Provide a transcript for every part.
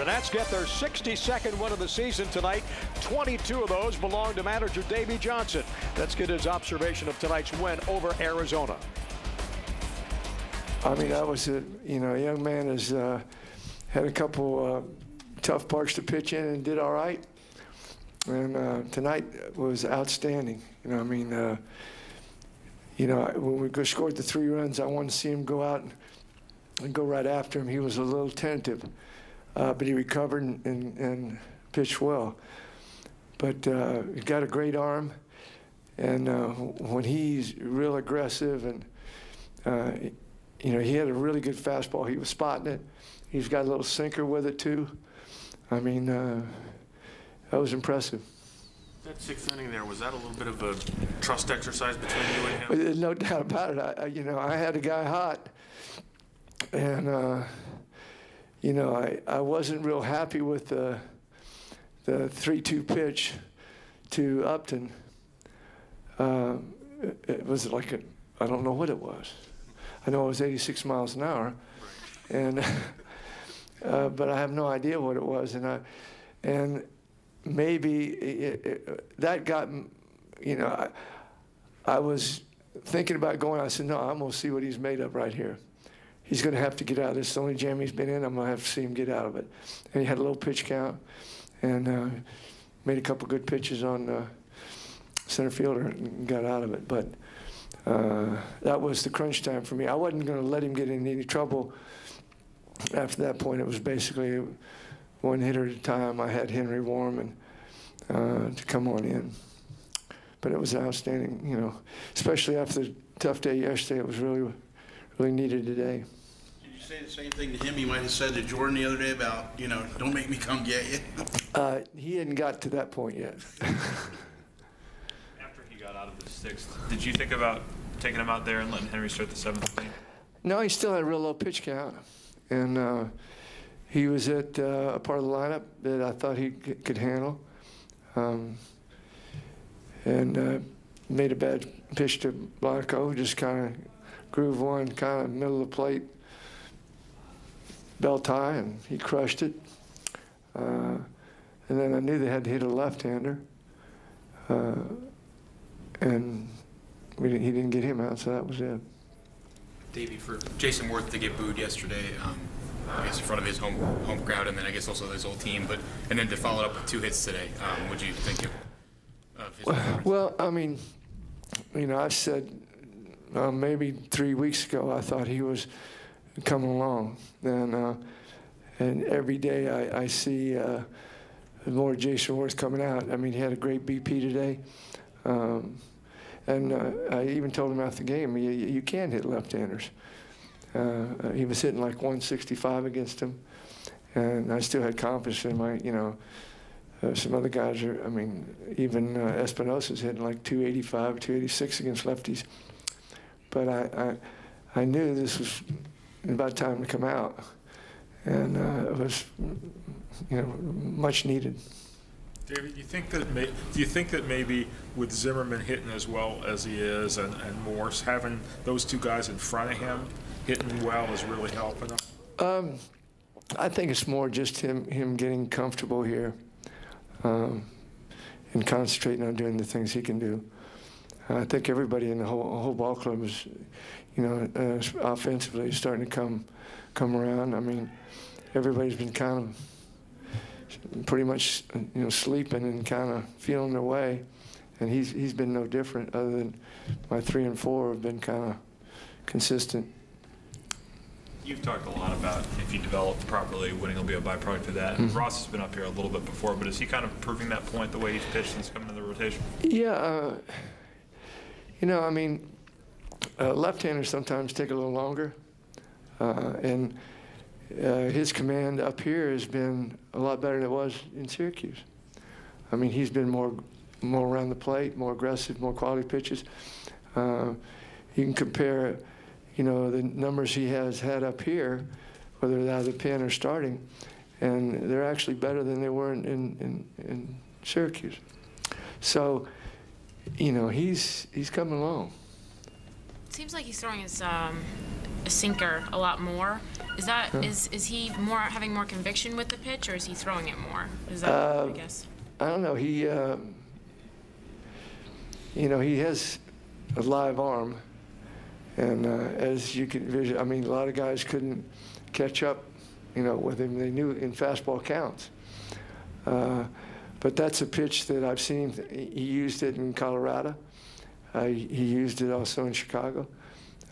The Nats get their 62nd win of the season tonight. 22 of those belong to manager Davey Johnson. Let's get his observation of tonight's win over Arizona. I mean, I was a young man has had a couple tough parts to pitch in and did all right. And tonight was outstanding. When we scored the 3 runs, I wanted to see him go out and go right after him. He was a little tentative, but he recovered and pitched well. But he's got a great arm, and when he's real aggressive, and he had a really good fastball. He was spotting it. He's got a little sinker with it too. I mean, that was impressive. That 6th inning there, was that a little bit of a trust exercise between you and him? There's no doubt about it. I had a guy hot, and I wasn't real happy with the 3-2 pitch to Upton. It was like I don't know what it was. I know it was 86 miles an hour, and but I have no idea what it was, and maybe that got, I was thinking about going. I said, no, I'm gonna see what he's made of right here. He's gonna have to get out of this. It's the only jam he's been in. I'm gonna have to see him get out of it. And he had a low pitch count, and made a couple good pitches on center fielder and got out of it. But that was the crunch time for me. I wasn't going to let him get in any trouble. After that point, it was basically 1 hitter at a time. I had Henry warm and to come on in. But it was outstanding, especially after the tough day yesterday. It was really, really needed today. Did you say the same thing to him you might have said to Jordan the other day about, don't make me come get you? He hadn't got to that point yet. Got out of the 6th. Did you think about taking him out there and letting Henry start the 7th inning? No, he still had a real low pitch count, and he was at a part of the lineup that I thought he could handle, and made a bad pitch to Blanco, just kind of groove one, kind of middle of the plate, belt tie, and he crushed it. And then I knew they had to hit a left-hander. And he didn't get him out, so that was it. Davey, for Jason Worth to get booed yesterday, I guess in front of his home crowd, and then I guess also his whole team, and then to follow it up with 2 hits today, what do you think of his performance? Well, I mean, I've said maybe 3 weeks ago I thought he was coming along, and every day I see more Jason Worth coming out. I mean, he had a great BP today. And I even told him after the game, you can hit left-handers. He was hitting like 165 against him, and I still had confidence in my, some other guys are, I mean, even Espinosa's hitting like 285, 286 against lefties. But I knew this was about time to come out, and it was, much needed. David, do you think that maybe with Zimmerman hitting as well as he is, and Morse, having those 2 guys in front of him hitting well is really helping him? I think it's more just him getting comfortable here, and concentrating on doing the things he can do. I think everybody in the whole ball club is, offensively starting to come around. I mean, everybody's been kind of pretty much, sleeping and kind of feeling their way, and he's been no different. Other than my 3 and 4 have been kind of consistent. You've talked a lot about if you develop properly, winning will be a byproduct of that. Mm-hmm. Ross has been up here a little bit before, but is he kind of proving that point the way he's pitched since coming to the rotation? Yeah, I mean, left-handers sometimes take a little longer, and his command up here has been a lot better than it was in Syracuse. I mean, he's been more around the plate, more aggressive, more quality pitches. You can compare, the numbers he has had up here, whether they're out of the pen or starting, and they're actually better than they were in Syracuse. So, he's coming along. It seems like he's throwing his a sinker a lot more. Is he having more conviction with the pitch, or is he throwing it more? Is that, I guess? I don't know. He, he has a live arm, and as you can vision, I mean, a lot of guys couldn't catch up, with him. They knew in fastball counts. But that's a pitch that I've seen. He used it in Colorado. He used it also in Chicago.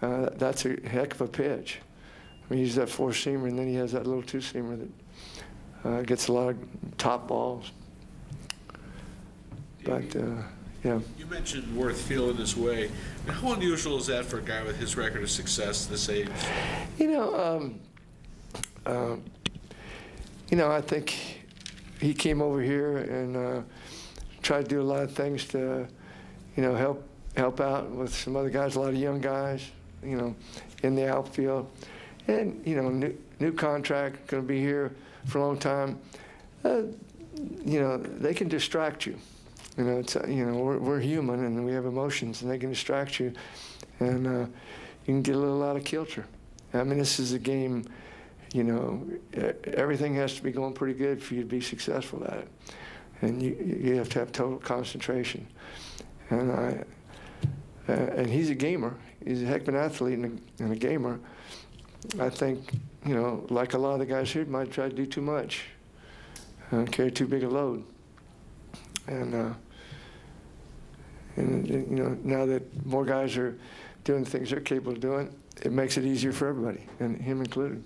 That's a heck of a pitch. I mean, he uses that four-seamer, and then he has that little two-seamer that gets a lot of top balls. But, yeah. You mentioned Worth feeling his way. How unusual is that for a guy with his record of success this age? I think he came over here and tried to do a lot of things to, help out with some other guys, a lot of young guys, in the outfield. And, new contract, going to be here for a long time. They can distract you. We're human and we have emotions, and they can distract you, and you can get a little out of kilter. I mean, this is a game, everything has to be going pretty good for you to be successful at it. And you have to have total concentration. And he's a gamer. He's a heck of an athlete and a gamer. I think, like a lot of the guys here, might try to do too much, carry too big a load. And now that more guys are doing the things they're capable of doing, it makes it easier for everybody, and him included.